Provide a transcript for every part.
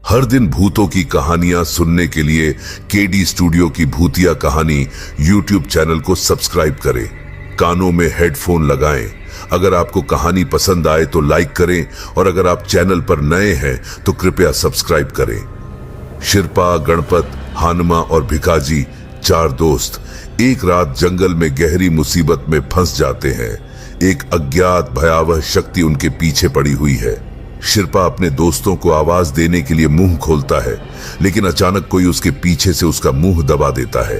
हर दिन भूतों की कहानियां सुनने के लिए केडी स्टूडियो की भूतिया कहानी यूट्यूब चैनल को सब्सक्राइब करें। कानों में हेडफोन लगाएं। अगर आपको कहानी पसंद आए तो लाइक करें और अगर आप चैनल पर नए हैं तो कृपया सब्सक्राइब करें। शिरपा, गणपत, हानमा और भिकाजी चार दोस्त एक रात जंगल में गहरी मुसीबत में फंस जाते हैं। एक अज्ञात भयावह शक्ति उनके पीछे पड़ी हुई है। शिरपा अपने दोस्तों को आवाज देने के लिए मुंह खोलता है, लेकिन अचानक कोई उसके पीछे से उसका मुंह दबा देता है।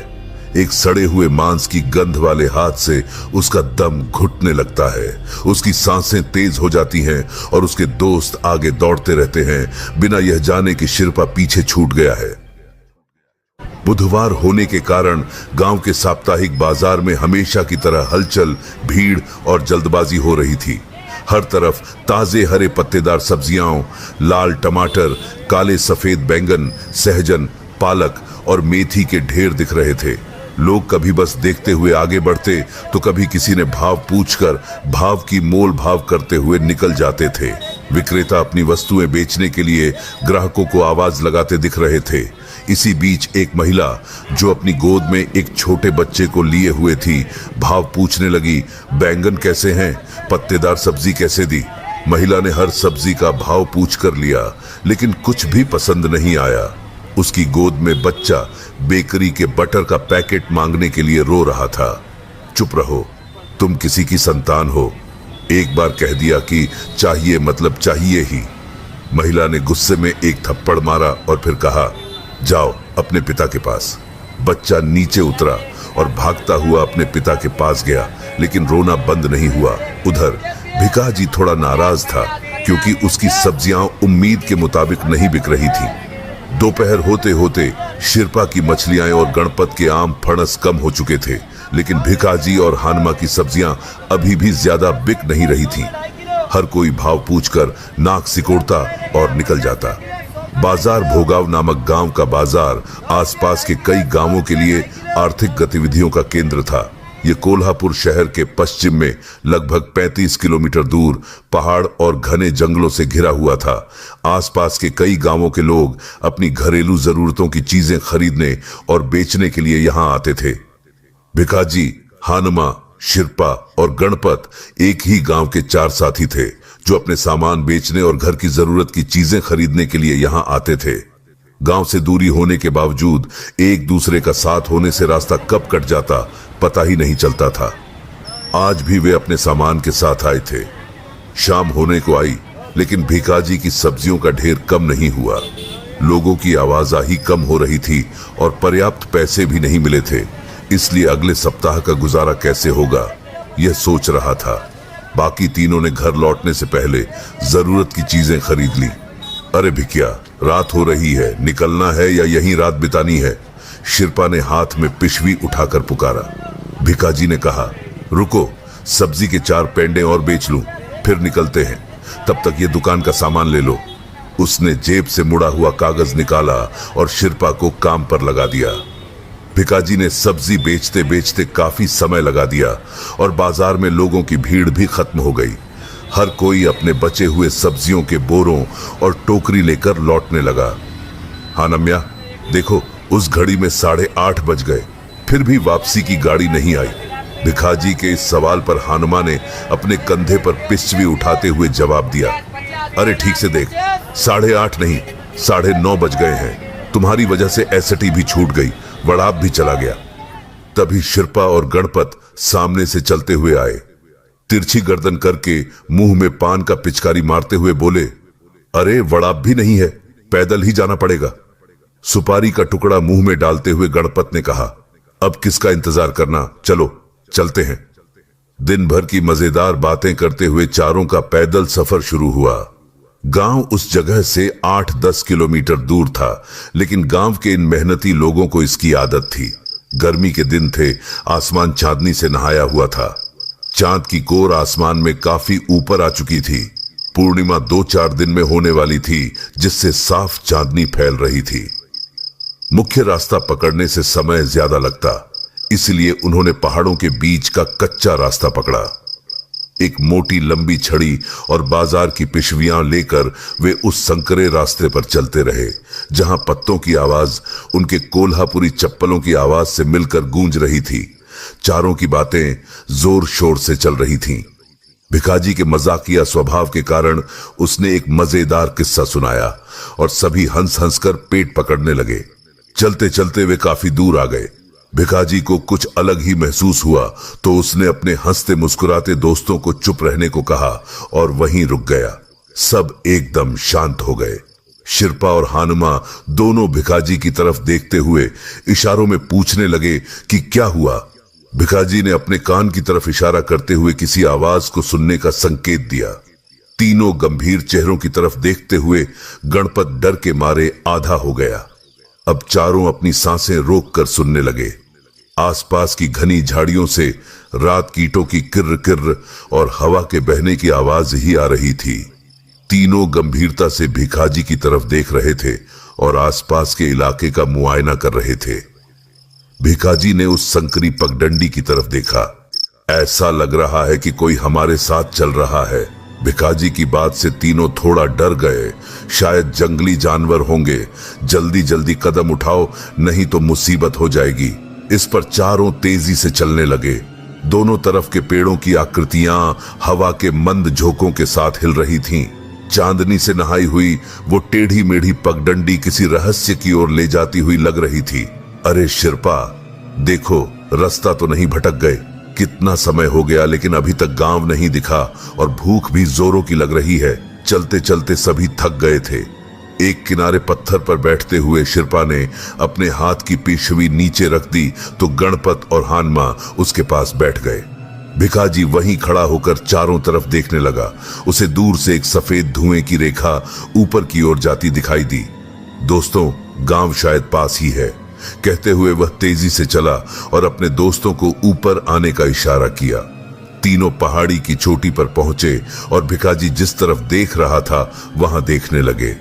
एक सड़े हुए मांस की गंध वाले हाथ से उसका दम घुटने लगता है। उसकी सांसें तेज हो जाती हैं और उसके दोस्त आगे दौड़ते रहते हैं, बिना यह जाने कि शिरपा पीछे छूट गया है। बुधवार होने के कारण गांव के साप्ताहिक बाजार में हमेशा की तरह हलचल, भीड़ और जल्दबाजी हो रही थी। हर तरफ ताजे हरे पत्तेदार सब्जियां, लाल टमाटर, काले सफेद बैंगन, सहजन, पालक और मेथी के ढेर दिख रहे थे। लोग कभी बस देखते हुए आगे बढ़ते तो कभी किसी ने भाव पूछकर भाव की मोल भाव करते हुए निकल जाते थे। विक्रेता अपनी वस्तुएं बेचने के लिए ग्राहकों को आवाज लगाते दिख रहे थे। इसी बीच एक महिला जो अपनी गोद में एक छोटे बच्चे को लिए हुए थी, भाव पूछने लगी, बैंगन कैसे हैं, पत्तेदार सब्जी कैसे दी। महिला ने हर सब्जी का भाव पूछ कर लिया, लेकिन कुछ भी पसंद नहीं आया। उसकी गोद में बच्चा बेकरी के बटर का पैकेट मांगने के लिए रो रहा था। चुप रहो, तुम किसी की संतान हो। एक बार कह दिया कि चाहिए मतलब चाहिए ही। महिला ने गुस्से में एक थप्पड़ मारा और फिर कहा, जाओ अपने पिता के पास। बच्चा नीचे उतरा और भागता हुआ अपने पिता के पास गया, लेकिन रोना बंद नहीं हुआ। उधर भिकाजी थोड़ा नाराज था क्योंकि उसकी सब्जियां उम्मीद के मुताबिक नहीं बिक रही थी। दोपहर होते होते शिरपा की मछलियां और गणपत के आम फणस कम हो चुके थे, लेकिन भिकाजी और हानमा की सब्जियां अभी भी ज्यादा बिक नहीं रही थी। हर कोई भाव पूछकर नाक सिकोड़ता और निकल जाता। बाजार भोगाव नामक गांव का बाजार आसपास के कई गांवों के लिए आर्थिक गतिविधियों का केंद्र था। यह कोल्हापुर शहर के पश्चिम में लगभग 35 किलोमीटर दूर पहाड़ और घने जंगलों से घिरा हुआ था। आसपास के कई गांवों के लोग अपनी घरेलू जरूरतों की चीजें खरीदने और बेचने के लिए यहां आते थे। भिकाजी, हानमा, शिरपा और गणपत एक ही गांव के चार साथी थे जो अपने सामान बेचने और घर की जरूरत की चीजें खरीदने के लिए यहां आते थे। गांव से दूरी होने के बावजूद एक दूसरे का साथ होने से रास्ता कब कट जाता पता ही नहीं चलता था। आज भी वे अपने सामान के साथ आए थे। शाम होने को आई, लेकिन भिकाजी की सब्जियों का ढेर कम नहीं हुआ। लोगों की आवाजाही कम हो रही थी और पर्याप्त पैसे भी नहीं मिले थे, इसलिए अगले सप्ताह का गुजारा कैसे होगा यह सोच रहा था। बाकी तीनों ने घर लौटने से पहले जरूरत की चीजें खरीद ली। अरे भिकिया, रात हो रही है, निकलना है या यहीं रात बितानी है? शिरपा ने हाथ में पिशवी उठाकर पुकारा। भिकाजी ने कहा, रुको, सब्जी के 4 पेंडे और बेच लूं, फिर निकलते हैं। तब तक ये दुकान का सामान ले लो। उसने जेब से मुड़ा हुआ कागज निकाला और शिरपा को काम पर लगा दिया। भिकाजी ने सब्जी बेचते बेचते काफी समय लगा दिया और बाजार में लोगों की भीड़ भी खत्म हो गई। हर कोई अपने बचे हुए सब्जियों के बोरों और टोकरी लेकर लौटने लगा। हानम्या, देखो, उस घड़ी में 8:30 बज गए, फिर भी वापसी की गाड़ी नहीं आई। भिकाजी के इस सवाल पर हानमा ने अपने कंधे पर पिस्वी उठाते हुए जवाब दिया, अरे ठीक से देख, 8:30 नहीं, 9:30 बज गए हैं। तुम्हारी वजह से एसटी भी छूट गई, वड़ाप भी चला गया। तभी शिरपा और गणपत सामने से चलते हुए आए। तिरछी गर्दन करके मुंह में पान का पिचकारी मारते हुए बोले, अरे वड़ाप भी नहीं है, पैदल ही जाना पड़ेगा। सुपारी का टुकड़ा मुंह में डालते हुए गणपत ने कहा, अब किसका इंतजार करना, चलो चलते हैं। दिन भर की मजेदार बातें करते हुए चारों का पैदल सफर शुरू हुआ। गांव उस जगह से 8-10 किलोमीटर दूर था, लेकिन गांव के इन मेहनती लोगों को इसकी आदत थी। गर्मी के दिन थे, आसमान चांदनी से नहाया हुआ था। चांद की कोर आसमान में काफी ऊपर आ चुकी थी। पूर्णिमा 2-4 दिन में होने वाली थी, जिससे साफ चांदनी फैल रही थी। मुख्य रास्ता पकड़ने से समय ज्यादा लगता, इसलिए उन्होंने पहाड़ों के बीच का कच्चा रास्ता पकड़ा। एक मोटी लंबी छड़ी और बाजार की पिशवियां लेकर वे उस संकरे रास्ते पर चलते रहे, जहां पत्तों की आवाज उनके कोल्हापुरी चप्पलों की आवाज से मिलकर गूंज रही थी। चारों की बातें जोर शोर से चल रही थीं। भिखाजी के मजाकिया स्वभाव के कारण उसने एक मजेदार किस्सा सुनाया और सभी हंस हंसकर पेट पकड़ने लगे। चलते चलते वे काफी दूर आ गए। भिखाजी को कुछ अलग ही महसूस हुआ तो उसने अपने हंसते मुस्कुराते दोस्तों को चुप रहने को कहा और वहीं रुक गया। सब एकदम शांत हो गए। शिरपा और हानुमा दोनों भिखाजी की तरफ देखते हुए इशारों में पूछने लगे कि क्या हुआ। भिखाजी ने अपने कान की तरफ इशारा करते हुए किसी आवाज को सुनने का संकेत दिया। तीनों गंभीर चेहरों की तरफ देखते हुए गणपत डर के मारे आधा हो गया। अब चारों अपनी सांसें रोककर सुनने लगे। आसपास की घनी झाड़ियों से रात कीटों की किर्र किर्र और हवा के बहने की आवाज ही आ रही थी। तीनों गंभीरता से भिखाजी की तरफ देख रहे थे और आसपास के इलाके का मुआयना कर रहे थे। भिखाजी ने उस संकरी पगडंडी की तरफ देखा। ऐसा लग रहा है कि कोई हमारे साथ चल रहा है। भिखाजी की बात से तीनों थोड़ा डर गए। शायद जंगली जानवर होंगे। जल्दी जल्दी कदम उठाओ, नहीं तो मुसीबत हो जाएगी। इस पर चारों तेजी से चलने लगे। दोनों तरफ के पेड़ों की आकृतियां हवा के मंद झोंकों के साथ हिल रही थीं। चांदनी से नहाई हुई वो टेढ़ी मेढ़ी पगडंडी किसी रहस्य की ओर ले जाती हुई लग रही थी। अरे शिरपा, देखो रास्ता तो नहीं भटक गए? कितना समय हो गया लेकिन अभी तक गांव नहीं दिखा और भूख भी जोरों की लग रही है। चलते चलते सभी थक गए थे। एक किनारे पत्थर पर बैठते हुए शिरपा ने अपने हाथ की पिशवी नीचे रख दी तो गणपत और हानमा उसके पास बैठ गए। भिखाजी वहीं खड़ा होकर चारों तरफ देखने लगा। उसे दूर से एक सफेद धुएं की रेखा ऊपर की ओर जाती दिखाई दी। दोस्तों, गांव शायद पास ही है, कहते हुए वह तेजी से चला और अपने दोस्तों को ऊपर आने का इशारा किया। तीनों पहाड़ी की चोटी पर पहुंचे और भिखाजी जिस तरफ देख रहा था वहां देखने लगे।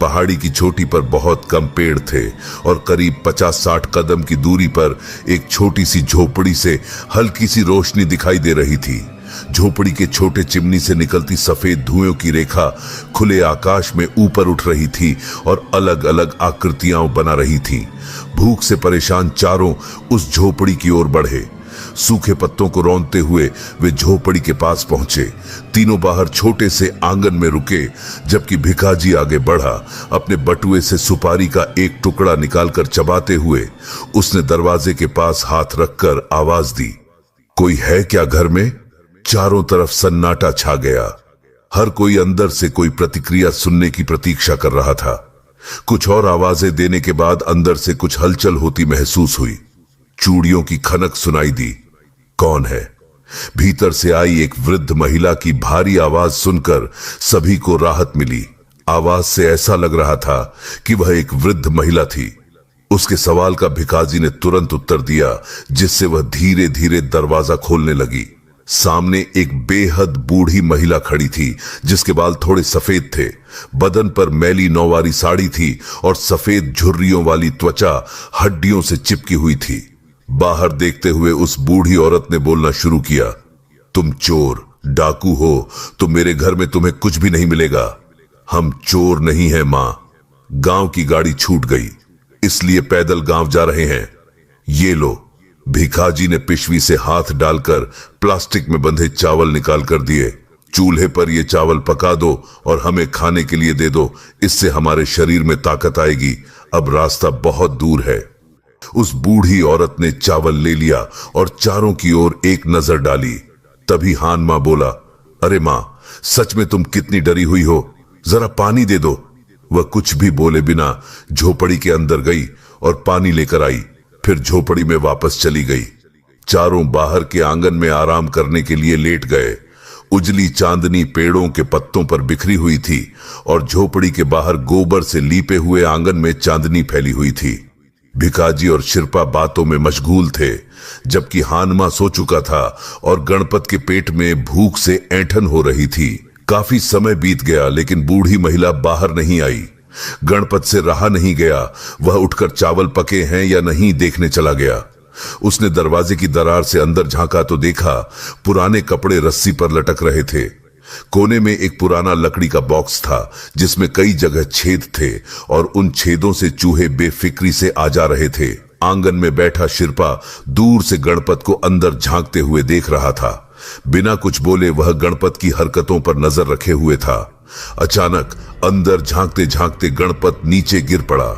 पहाड़ी की चोटी पर बहुत कम पेड़ थे और करीब 50-60 कदम की दूरी पर एक छोटी सी झोपड़ी से हल्की सी रोशनी दिखाई दे रही थी। झोपड़ी के छोटे चिमनी से निकलती सफेद धुएं की रेखा खुले आकाश में ऊपर उठ रही थी और अलग अलग आकृतियां बना रही थी। भूख से परेशान चारों उस झोपड़ी की ओर बढ़े। सूखे पत्तों को रौंदते हुए वे झोपड़ी के पास पहुंचे। तीनों बाहर छोटे से आंगन में रुके, जबकि भिखाजी आगे बढ़ा। अपने बटुए से सुपारी का एक टुकड़ा निकालकर चबाते हुए उसने दरवाजे के पास हाथ रखकर आवाज दी, कोई है क्या घर में? चारों तरफ सन्नाटा छा गया। हर कोई अंदर से कोई प्रतिक्रिया सुनने की प्रतीक्षा कर रहा था। कुछ और आवाजें देने के बाद अंदर से कुछ हलचल होती महसूस हुई। चूड़ियों की खनक सुनाई दी। कौन है? भीतर से आई एक वृद्ध महिला की भारी आवाज सुनकर सभी को राहत मिली। आवाज से ऐसा लग रहा था कि वह एक वृद्ध महिला थी। उसके सवाल का भिखाजी ने तुरंत उत्तर दिया, जिससे वह धीरे धीरे दरवाजा खोलने लगी। सामने एक बेहद बूढ़ी महिला खड़ी थी, जिसके बाल थोड़े सफेद थे। बदन पर मैली नौवारी साड़ी थी और सफेद झुर्रियों वाली त्वचा हड्डियों से चिपकी हुई थी। बाहर देखते हुए उस बूढ़ी औरत ने बोलना शुरू किया, तुम चोर डाकू हो तो मेरे घर में तुम्हें कुछ भी नहीं मिलेगा। हम चोर नहीं हैं मां। गांव की गाड़ी छूट गई, इसलिए पैदल गांव जा रहे हैं। ये लो। भिखाजी ने पिशवी से हाथ डालकर प्लास्टिक में बंधे चावल निकाल कर दिए। चूल्हे पर ये चावल पका दो और हमें खाने के लिए दे दो, इससे हमारे शरीर में ताकत आएगी। अब रास्ता बहुत दूर है। उस बूढ़ी औरत ने चावल ले लिया और चारों की ओर एक नजर डाली। तभी हानमा बोला, अरे मां, सच में तुम कितनी डरी हुई हो, जरा पानी दे दो। वह कुछ भी बोले बिना झोपड़ी के अंदर गई और पानी लेकर आई, फिर झोपड़ी में वापस चली गई। चारों बाहर के आंगन में आराम करने के लिए लेट गए। उजली चांदनी पेड़ों के पत्तों पर बिखरी हुई थी और झोपड़ी के बाहर गोबर से लीपे हुए आंगन में चांदनी फैली हुई थी। भिखाजी और शिरपा बातों में मशगूल थे, जबकि हानमा सो चुका था और गणपत के पेट में भूख से ऐंठन हो रही थी। काफी समय बीत गया लेकिन बूढ़ी महिला बाहर नहीं आई। गणपत से रहा नहीं गया। वह उठकर चावल पके हैं या नहीं देखने चला गया। उसने दरवाजे की दरार से अंदर झांका तो देखा पुराने कपड़े रस्सी पर लटक रहे थे। कोने में एक पुराना लकड़ी का बॉक्स था जिसमें कई जगह छेद थे और उन छेदों से चूहे बेफिक्री से आ जा रहे थे। आंगन में बैठा शिरपा दूर से गणपत को अंदर झांकते हुए देख रहा था। बिना कुछ बोले वह गणपत की हरकतों पर नजर रखे हुए था। अचानक अंदर झांकते झांकते गणपत नीचे गिर पड़ा।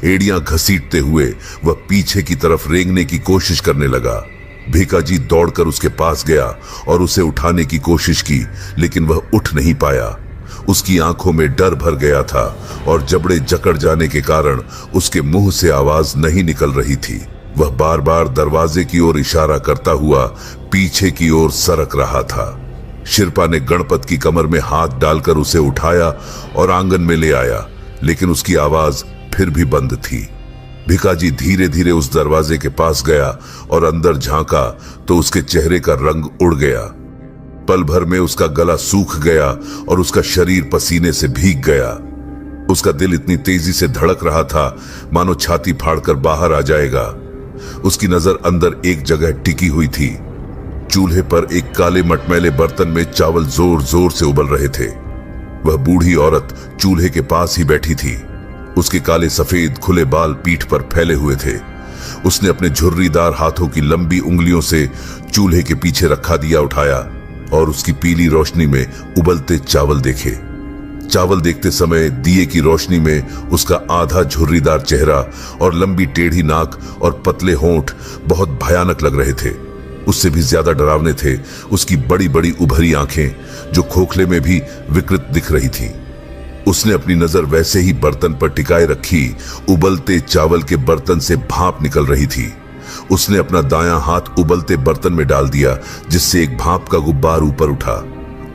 एड़ियां घसीटते हुए वह पीछे की तरफ रेंगने की कोशिश करने लगा। भिकाजी दौड़कर उसके पास गया और उसे उठाने की कोशिश की, लेकिन वह उठ नहीं पाया। उसकी आंखों में डर भर गया था और जबड़े जकड़ जाने के कारण उसके मुंह से आवाज नहीं निकल रही थी। वह बार बार दरवाजे की ओर इशारा करता हुआ पीछे की ओर सरक रहा था। शिरपा ने गणपत की कमर में हाथ डालकर उसे उठाया और आंगन में ले आया, लेकिन उसकी आवाज फिर भी बंद थी। भिकाजी धीरे धीरे उस दरवाजे के पास गया और अंदर झांका तो उसके चेहरे का रंग उड़ गया। पल भर में उसका गला सूख गया और उसका शरीर पसीने से भीग गया। उसका दिल इतनी तेजी से धड़क रहा था मानो छाती फाड़कर बाहर आ जाएगा। उसकी नजर अंदर एक जगह टिकी हुई थी। चूल्हे पर एक काले मटमैले बर्तन में चावल जोर जोर से उबल रहे थे। वह बूढ़ी औरत चूल्हे के पास ही बैठी थी। उसके काले सफेद खुले बाल पीठ पर फैले हुए थे। उसने अपने झुर्रीदार हाथों की लंबी उंगलियों से चूल्हे के पीछे रखा दिया उठाया और उसकी पीली रोशनी में उबलते चावल देखे। चावल देखते समय दिए की रोशनी में उसका आधा झुर्रीदार चेहरा और लंबी टेढ़ी नाक और पतले होंठ बहुत भयानक लग रहे थे। उससे भी ज्यादा डरावने थे उसकी बड़ी बड़ी उभरी आंखें, जो खोखले में भी विकृत दिख रही थी। उसने अपनी नजर वैसे ही बर्तन पर टिकाए रखी। उबलते चावल के बर्तन से भाप निकल रही थी। उसने अपना दायां हाथ उबलते बर्तन में डाल दिया, जिससे एक भाप का गुब्बार ऊपर उठा।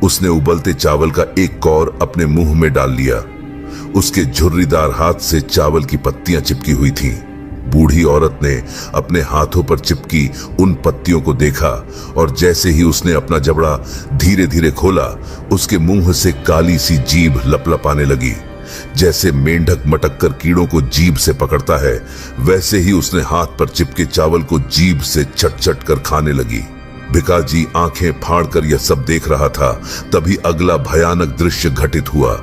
उसने उबलते चावल का एक कौर अपने मुंह में डाल लिया। उसके झुर्रीदार हाथ से चावल की पत्तियां चिपकी हुई थीं। बूढ़ी औरत ने अपने हाथों पर चिपकी उन पत्तियों को देखा और जैसे ही उसने अपना जबड़ा धीरे धीरे खोला, उसके मुंह से काली सी जीभ लपलपाने लगी। जैसे मेंढक मटक कर कीड़ों को जीभ से पकड़ता है, वैसे ही उसने हाथ पर चिपके चावल को जीभ से चट चट कर खाने लगी। भिकाजी आंखें फाड़कर यह सब देख रहा था। तभी अगला भयानक दृश्य घटित हुआ।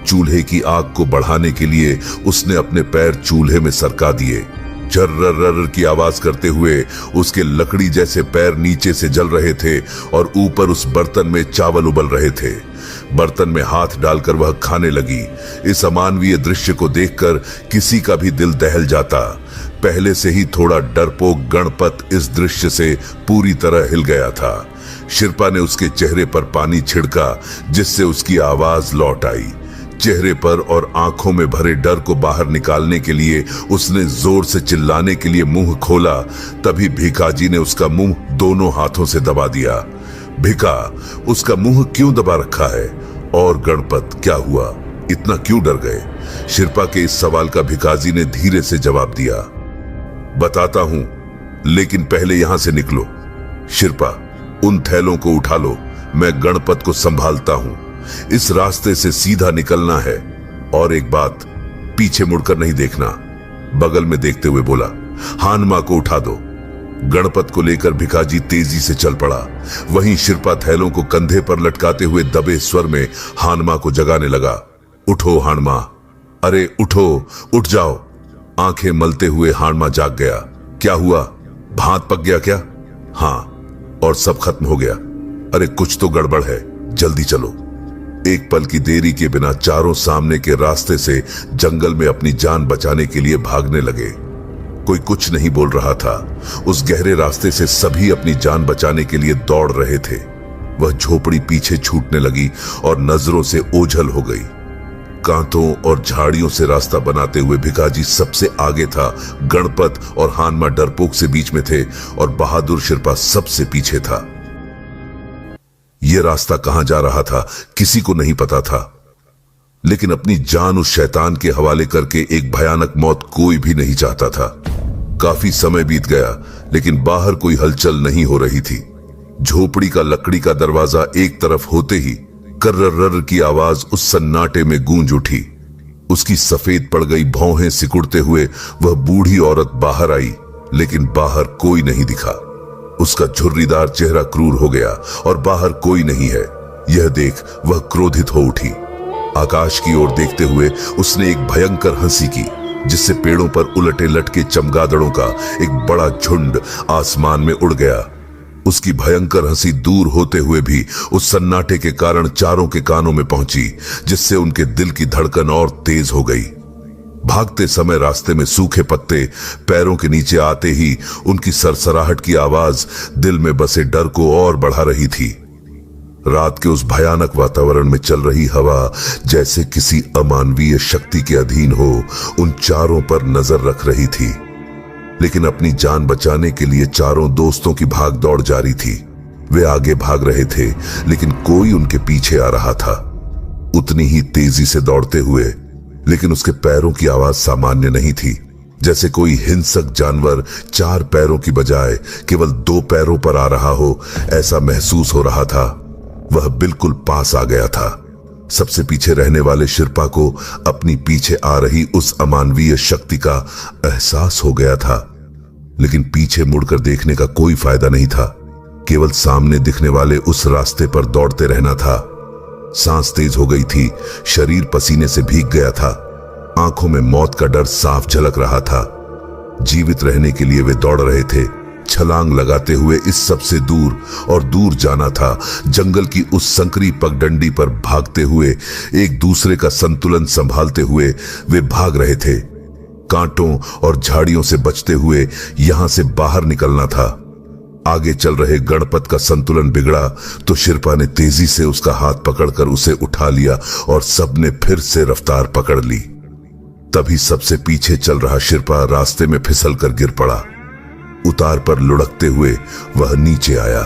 चूल्हे की आग को बढ़ाने के लिए उसने अपने पैर चूल्हे में सरका दिए। झर्रर की आवाज करते हुए उसके लकड़ी जैसे पैर नीचे से जल रहे थे और ऊपर उस बर्तन में चावल उबल रहे थे। बर्तन में हाथ डालकर वह खाने लगी। इस अमानवीय दृश्य को देखकर किसी का भी दिल दहल जाता। पहले से ही थोड़ा डरपोक गणपत इस दृश्य से पूरी तरह हिल गया था। शिरपा ने उसके चेहरे पर पानी छिड़का, जिससे उसकी आवाज लौट आई। चेहरे पर और आंखों में भरे डर को बाहर निकालने के लिए उसने जोर से चिल्लाने के लिए मुंह खोला। तभी भिकाजी ने उसका मुंह दोनों हाथों से दबा दिया। भिका, उसका मुंह क्यों दबा रखा है? और गणपत, क्या हुआ? इतना क्यों डर गए? शिरपा के इस सवाल का भिकाजी ने धीरे से जवाब दिया। बताता हूं, लेकिन पहले यहां से निकलो। शिरपा, उन थैलों को उठा लो, मैं गणपत को संभालता हूं। इस रास्ते से सीधा निकलना है। और एक बात, पीछे मुड़कर नहीं देखना। बगल में देखते हुए बोला। हानमा को उठा दो। गणपत को लेकर भिकाजी तेजी से चल पड़ा। वहीं शिरपा थैलों को कंधे पर लटकाते हुए दबे स्वर में हानमा को जगाने लगा। उठो हानमा, अरे उठो, उठ जाओ। आंखें मलते हुए हानमा जाग गया। क्या हुआ? भात पक गया क्या? हाँ, और सब खत्म हो गया। अरे कुछ तो गड़बड़ है, जल्दी चलो। एक पल की देरी के बिना चारों सामने के रास्ते से जंगल में अपनी जान बचाने के लिए भागने लगे। कोई कुछ नहीं बोल रहा था। उस गहरे रास्ते से सभी अपनी जान बचाने के लिए दौड़ रहे थे। वह झोपड़ी पीछे छूटने लगी और नजरों से ओझल हो गई। कांटों और झाड़ियों से रास्ता बनाते हुए भिकाजी सबसे आगे था। गणपत और हानमा डरपोक से बीच में थे और बहादुर शिरपा सबसे पीछे था। यह रास्ता कहां जा रहा था किसी को नहीं पता था, लेकिन अपनी जान उस शैतान के हवाले करके एक भयानक मौत कोई भी नहीं चाहता था। काफी समय बीत गया, लेकिन बाहर कोई हलचल नहीं हो रही थी। झोपड़ी का लकड़ी का दरवाजा एक तरफ होते ही कर्रर की आवाज उस सन्नाटे में गूंज उठी। उसकी सफेद पड़ गई भौहें सिकुड़ते हुए वह बूढ़ी औरत बाहर आई लेकिन बाहर कोई नहीं दिखा। उसका झुर्रीदार चेहरा क्रूर हो गया और बाहर कोई नहीं है। यह देख वह क्रोधित हो उठी। आकाश की ओर देखते हुए उसने एक भयंकर हंसी की, जिससे पेड़ों पर उलटे लटके चमगादड़ों का एक बड़ा झुंड आसमान में उड़ गया। उसकी भयंकर हंसी दूर होते हुए भी उस सन्नाटे के कारण चारों के कानों में पहुंची, जिससे उनके दिल की धड़कन और तेज हो गई। भागते समय रास्ते में सूखे पत्ते पैरों के नीचे आते ही उनकी सरसराहट की आवाज दिल में बसे डर को और बढ़ा रही थी। रात के उस भयानक वातावरण में चल रही हवा जैसे किसी अमानवीय शक्ति के अधीन हो उन चारों पर नजर रख रही थी। लेकिन अपनी जान बचाने के लिए चारों दोस्तों की भाग दौड़ जारी थी। वे आगे भाग रहे थे, लेकिन कोई उनके पीछे आ रहा था। उतनी ही तेजी से दौड़ते हुए, लेकिन उसके पैरों की आवाज सामान्य नहीं थी। जैसे कोई हिंसक जानवर चार पैरों की बजाय केवल दो पैरों पर आ रहा हो, ऐसा महसूस हो रहा था। वह बिल्कुल पास आ गया था। सबसे पीछे रहने वाले शिर्पा को अपनी पीछे आ रही उस अमानवीय शक्ति का एहसास हो गया था, लेकिन पीछे मुड़कर देखने का कोई फायदा नहीं था। केवल सामने दिखने वाले उस रास्ते पर दौड़ते रहना था। सांस तेज हो गई थी, शरीर पसीने से भीग गया था, आंखों में मौत का डर साफ झलक रहा था। जीवित रहने के लिए वे दौड़ रहे थे। छलांग लगाते हुए इस सबसे दूर और दूर जाना था। जंगल की उस संकरी पगडंडी पर भागते हुए, एक दूसरे का संतुलन संभालते हुए वे भाग रहे थे। कांटों और झाड़ियों से बचते हुए यहां से बाहर निकलना था। आगे चल रहे गणपत का संतुलन बिगड़ा तो शिर्पा ने तेजी से उसका हाथ पकड़कर उसे उठा लिया और सबने फिर से रफ्तार पकड़ ली। तभी सबसे पीछे चल रहा शिर्पा रास्ते में फिसल कर गिर पड़ा। उतार पर लुढ़कते हुए वह नीचे आया।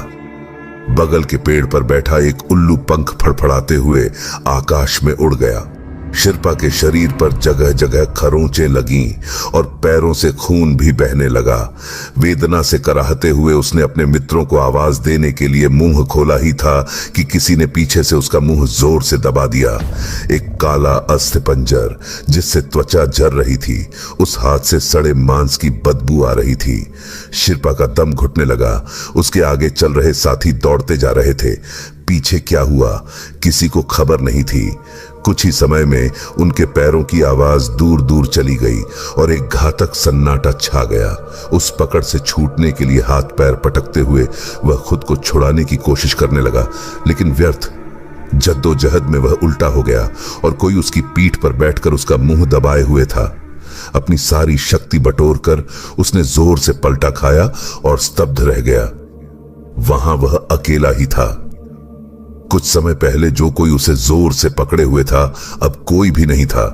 बगल के पेड़ पर बैठा एक उल्लू पंख फड़फड़ाते हुए आकाश में उड़ गया। शिर्पा के शरीर पर जगह जगह खरोंचें लगीं और पैरों से खून भी बहने लगा। वेदना से कराहते हुए उसने अपने मित्रों को आवाज देने के लिए मुंह खोला ही था कि किसी ने पीछे से उसका मुंह जोर से दबा दिया। एक काला अस्थिपंजर जिससे त्वचा झर रही थी, उस हाथ से सड़े मांस की बदबू आ रही थी। शिर्पा का दम घुटने लगा। उसके आगे चल रहे साथी दौड़ते जा रहे थे। पीछे क्या हुआ किसी को खबर नहीं थी। कुछ ही समय में उनके पैरों की आवाज दूर दूर चली गई और एक घातक सन्नाटा छा गया। उस पकड़ से छूटने के लिए हाथ पैर पटकते हुए वह खुद को छुड़ाने की कोशिश करने लगा, लेकिन व्यर्थ। जद्दोजहद में वह उल्टा हो गया और कोई उसकी पीठ पर बैठकर उसका मुंह दबाए हुए था। अपनी सारी शक्ति बटोरकर उसने जोर से पलटा खाया और स्तब्ध रह गया। वहां वह अकेला ही था। कुछ समय पहले जो कोई उसे जोर से पकड़े हुए था, अब कोई भी नहीं था।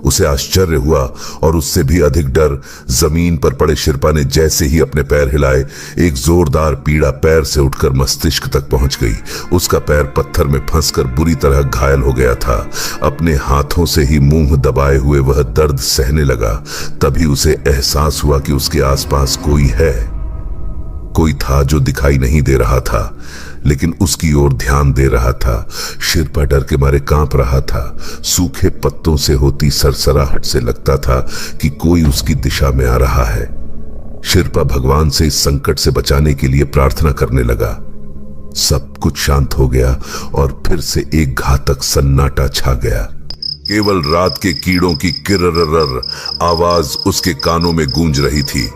उसे आश्चर्य हुआ और उससे भी अधिक डर। जमीन पर पड़े शिर्पा ने जैसे ही अपने पैर हिलाए, एक जोरदार पीड़ा पैर से उठकर मस्तिष्क तक पहुंच गई। उसका पैर पत्थर में फंसकर बुरी तरह घायल हो गया था। अपने हाथों से ही मुंह दबाए हुए वह दर्द सहने लगा। तभी उसे एहसास हुआ कि उसके आसपास कोई है। कोई था जो दिखाई नहीं दे रहा था, लेकिन उसकी ओर ध्यान दे रहा था। शिर्पा डर के मारे कांप रहा था। सूखे पत्तों से होती सरसराहट से लगता था कि कोई उसकी दिशा में आ रहा है। शिर्पा भगवान से इस संकट से बचाने के लिए प्रार्थना करने लगा। सब कुछ शांत हो गया और फिर से एक घातक सन्नाटा छा गया। केवल रात के कीड़ों की किर्रर्र आवाज उसके कानों में गूंज रही थी।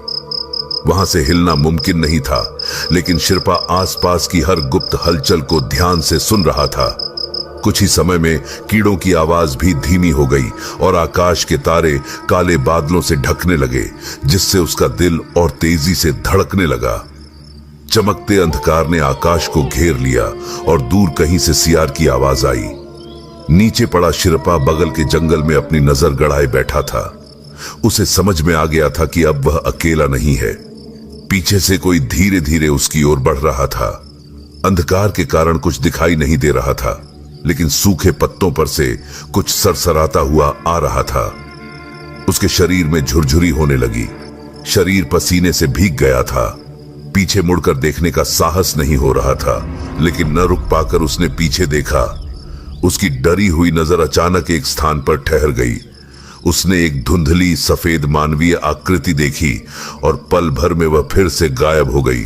वहां से हिलना मुमकिन नहीं था, लेकिन शिर्पा आसपास की हर गुप्त हलचल को ध्यान से सुन रहा था। कुछ ही समय में कीड़ों की आवाज भी धीमी हो गई और आकाश के तारे काले बादलों से ढकने लगे, जिससे उसका दिल और तेजी से धड़कने लगा। चमकते अंधकार ने आकाश को घेर लिया और दूर कहीं से सियार की आवाज आई। नीचे पड़ा शिर्पा बगल के जंगल में अपनी नजर गड़ाए बैठा था। उसे समझ में आ गया था कि अब वह अकेला नहीं है। पीछे से कोई धीरे धीरे उसकी ओर बढ़ रहा था। अंधकार के कारण कुछ दिखाई नहीं दे रहा था, लेकिन सूखे पत्तों पर से कुछ सरसराता हुआ आ रहा था। उसके शरीर में झुरझुरी होने लगी। शरीर पसीने से भीग गया था। पीछे मुड़कर देखने का साहस नहीं हो रहा था, लेकिन न रुक पाकर उसने पीछे देखा। उसकी डरी हुई नजर अचानक एक स्थान पर ठहर गई। उसने एक धुंधली सफेद मानवीय आकृति देखी और पल भर में वह फिर से गायब हो गई।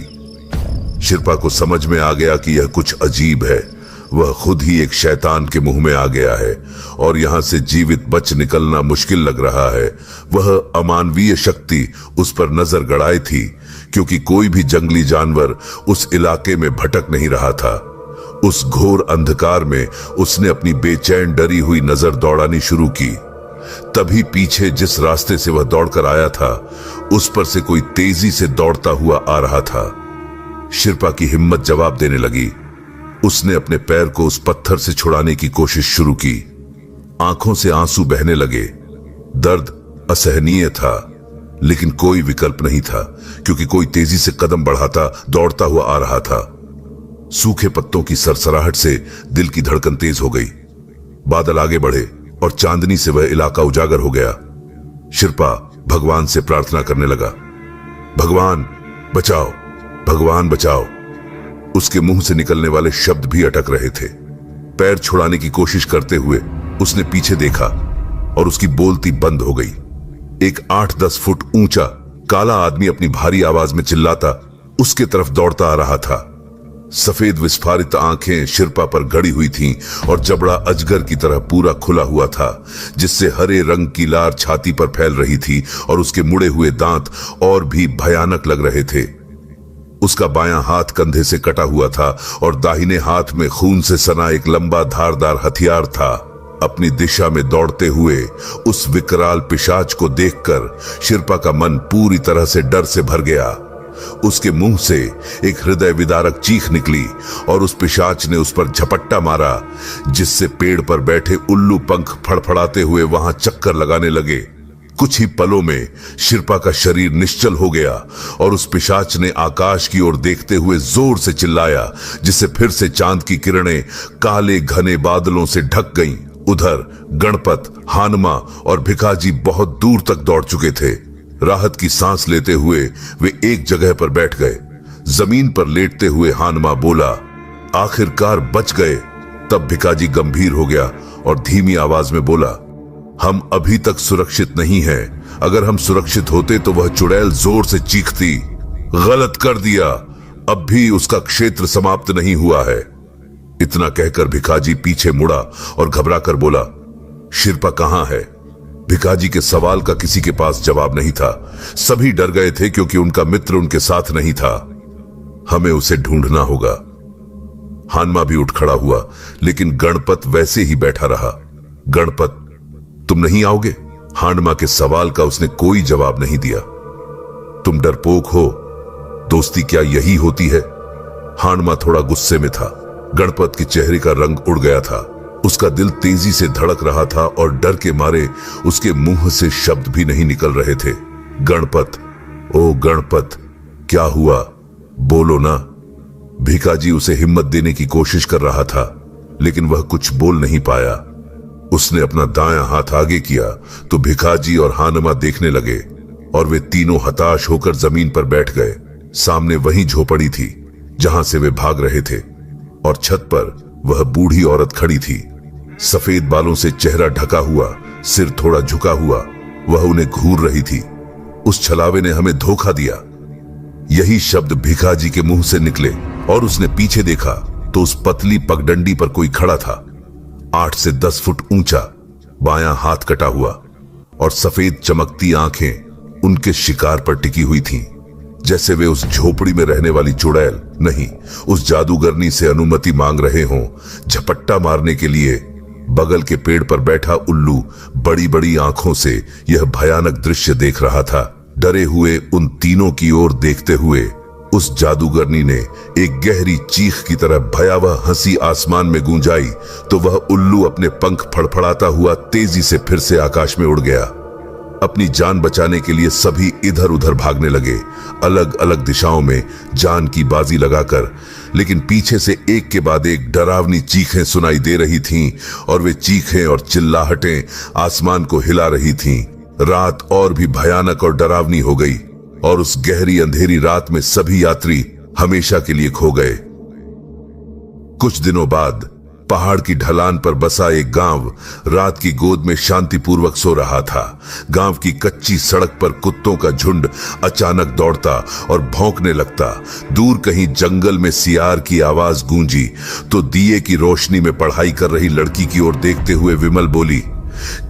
शिल्पा को समझ में आ गया कि यह कुछ अजीब है। वह खुद ही एक शैतान के मुंह में आ गया है और यहां से जीवित बच निकलना मुश्किल लग रहा है। वह अमानवीय शक्ति उस पर नजर गड़ाई थी, क्योंकि कोई भी जंगली जानवर उस इलाके में भटक नहीं रहा था। उस घोर अंधकार में उसने अपनी बेचैन डरी हुई नजर दौड़ानी शुरू की। तभी पीछे जिस रास्ते से वह दौड़कर आया था, उस पर से कोई तेजी से दौड़ता हुआ आ रहा था। शिल्पा की हिम्मत जवाब देने लगी। उसने अपने पैर को उस पत्थर से छुड़ाने की कोशिश शुरू की। आंखों से आंसू बहने लगे। दर्द असहनीय था, लेकिन कोई विकल्प नहीं था, क्योंकि कोई तेजी से कदम बढ़ाता दौड़ता हुआ आ रहा था। सूखे पत्तों की सरसराहट से दिल की धड़कन तेज हो गई। बादल आगे बढ़े और चांदनी से वह इलाका उजागर हो गया। शिल्पा भगवान से प्रार्थना करने लगा, भगवान बचाओ, भगवान बचाओ। उसके मुंह से निकलने वाले शब्द भी अटक रहे थे। पैर छुड़ाने की कोशिश करते हुए उसने पीछे देखा और उसकी बोलती बंद हो गई। एक 8-10 फुट ऊंचा काला आदमी अपनी भारी आवाज में चिल्लाता उसके तरफ दौड़ता आ रहा था। सफेद विस्फारित आंखें शिल्पा पर गड़ी हुई थीं और जबड़ा अजगर की तरह पूरा खुला हुआ था, जिससे हरे रंग की लार छाती पर फैल रही थी और उसके मुड़े हुए दांत और भी भयानक लग रहे थे। उसका बायां हाथ कंधे से कटा हुआ था और दाहिने हाथ में खून से सना एक लंबा धारदार हथियार था। अपनी दिशा में दौड़ते हुए उस विकराल पिशाच को देखकर शिल्पा का मन पूरी तरह से डर से भर गया। उसके मुंह से एक हृदय विदारक चीख निकली और उस पिशाच ने उस पर झपट्टा मारा, जिससे पेड़ पर बैठे उल्लू पंख फड़फड़ाते हुए वहां चक्कर लगाने लगे। कुछ ही पलों में शिल्पा का शरीर निश्चल हो गया और उस पिशाच ने आकाश की ओर देखते हुए जोर से चिल्लाया, जिससे फिर से चांद की किरणें काले घने बादलों से ढक गईं। उधर गणपत, हानमा और भिखाजी बहुत दूर तक दौड़ चुके थे। राहत की सांस लेते हुए वे एक जगह पर बैठ गए। जमीन पर लेटते हुए हानमा बोला, आखिरकार बच गए। तब भिखाजी गंभीर हो गया और धीमी आवाज में बोला, हम अभी तक सुरक्षित नहीं हैं। अगर हम सुरक्षित होते तो वह चुड़ैल जोर से चीखती। गलत कर दिया, अब भी उसका क्षेत्र समाप्त नहीं हुआ है। इतना कहकर भिखाजी पीछे मुड़ा और घबराकर बोला, शिल्पा कहां है? भिखाजी के सवाल का किसी के पास जवाब नहीं था। सभी डर गए थे, क्योंकि उनका मित्र उनके साथ नहीं था। हमें उसे ढूंढना होगा। हानमा भी उठ खड़ा हुआ, लेकिन गणपत वैसे ही बैठा रहा। गणपत, तुम नहीं आओगे? हानमा के सवाल का उसने कोई जवाब नहीं दिया। तुम डरपोक हो। दोस्ती क्या यही होती है? हानमा थोड़ा गुस्से में था। गणपत के चेहरे का रंग उड़ गया था। उसका दिल तेजी से धड़क रहा था और डर के मारे उसके मुंह से शब्द भी नहीं निकल रहे थे। गणपत, ओ गणपत, क्या हुआ? बोलो ना। भिखाजी उसे हिम्मत देने की कोशिश कर रहा था, लेकिन वह कुछ बोल नहीं पाया। उसने अपना दायां हाथ आगे किया तो भिखाजी और हानमा देखने लगे और वे तीनों हताश होकर जमीन पर बैठ गए। सामने वही झोपड़ी थी जहां से वे भाग रहे थे और छत पर वह बूढ़ी औरत खड़ी थी। सफेद बालों से चेहरा ढका हुआ, सिर थोड़ा झुका हुआ, वह उन्हें घूर रही थी। उस छलावे ने हमें धोखा दिया। यही शब्द भिखाजी के मुंह से निकले और उसने पीछे देखा तो उस पतली पगडंडी पर कोई खड़ा था। 8 से 10 फुट ऊंचा, बायां हाथ कटा हुआ और सफेद चमकती आंखें उनके शिकार पर टिकी हुई थीं, जैसे वे उस झोपड़ी में रहने वाली चुड़ैल नहीं, उस जादूगरनी से अनुमति मांग रहे हों झपट्टा मारने के लिए। बगल के पेड़ पर बैठा उल्लू बड़ी बड़ी आंखों से यह भयानक दृश्य देख रहा था। डरे हुए उन तीनों की ओर देखते हुए उस जादूगरनी ने एक गहरी चीख की तरह भयावह हंसी आसमान में गूंजाई तो वह उल्लू अपने पंख फड़फड़ाता हुआ तेजी से फिर से आकाश में उड़ गया। अपनी जान बचाने के लिए सभी इधर उधर भागने लगे, अलग अलग दिशाओं में जान की बाजी लगाकर। लेकिन पीछे से एक के बाद एक डरावनी चीखें सुनाई दे रही थीं और वे चीखें और चिल्लाहटें आसमान को हिला रही थीं। रात और भी भयानक और डरावनी हो गई और उस गहरी अंधेरी रात में सभी यात्री हमेशा के लिए खो गए। कुछ दिनों बाद पहाड़ की ढलान पर बसा एक गांव रात की गोद में शांतिपूर्वक सो रहा था। गांव की कच्ची सड़क पर कुत्तों का झुंड अचानक दौड़ता और भौंकने लगता। दूर कहीं जंगल में सियार की आवाज गूंजी तो दिए की रोशनी में पढ़ाई कर रही लड़की की ओर देखते हुए विमल बोली,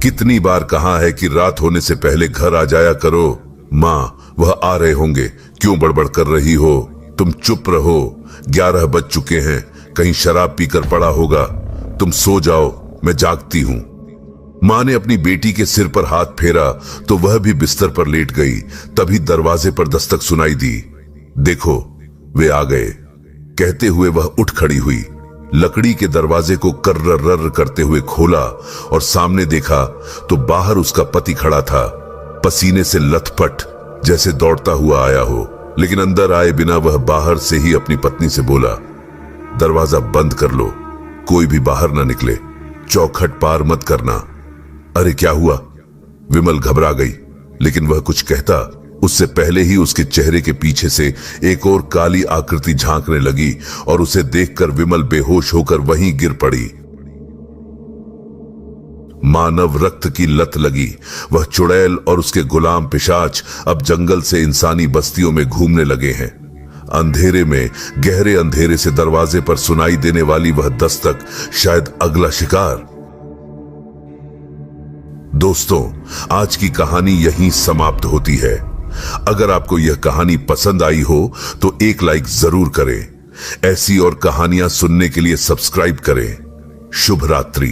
कितनी बार कहा है कि रात होने से पहले घर आ जाया करो। माँ, वह आ रहे होंगे, क्यों बड़बड़ कर रही हो? तुम चुप रहो, 11 बज चुके हैं, कहीं शराब पीकर पड़ा होगा। तुम सो जाओ, मैं जागती हूं। मां ने अपनी बेटी के सिर पर हाथ फेरा तो वह भी बिस्तर पर लेट गई। तभी दरवाजे पर दस्तक सुनाई दी। देखो, वे आ गए, कहते हुए वह उठ खड़ी हुई। लकड़ी के दरवाजे को कर्र रर करते हुए खोला और सामने देखा तो बाहर उसका पति खड़ा था, पसीने से लथपथ, जैसे दौड़ता हुआ आया हो। लेकिन अंदर आए बिना वह बाहर से ही अपनी पत्नी से बोला, दरवाजा बंद कर लो, कोई भी बाहर ना निकले, चौखट पार मत करना। अरे क्या हुआ? विमल घबरा गई, लेकिन वह कुछ कहता उससे पहले ही उसके चेहरे के पीछे से एक और काली आकृति झांकने लगी और उसे देखकर विमल बेहोश होकर वहीं गिर पड़ी। मानव रक्त की लत लगी। वह चुड़ैल और उसके गुलाम पिशाच अब जंगल से इंसानी बस्तियों में घूमने लगे हैं। अंधेरे में, गहरे अंधेरे से दरवाजे पर सुनाई देने वाली वह दस्तक शायद अगला शिकार। दोस्तों, आज की कहानी यहीं समाप्त होती है। अगर आपको यह कहानी पसंद आई हो तो एक लाइक जरूर करें। ऐसी और कहानियां सुनने के लिए सब्सक्राइब करें। शुभ रात्रि।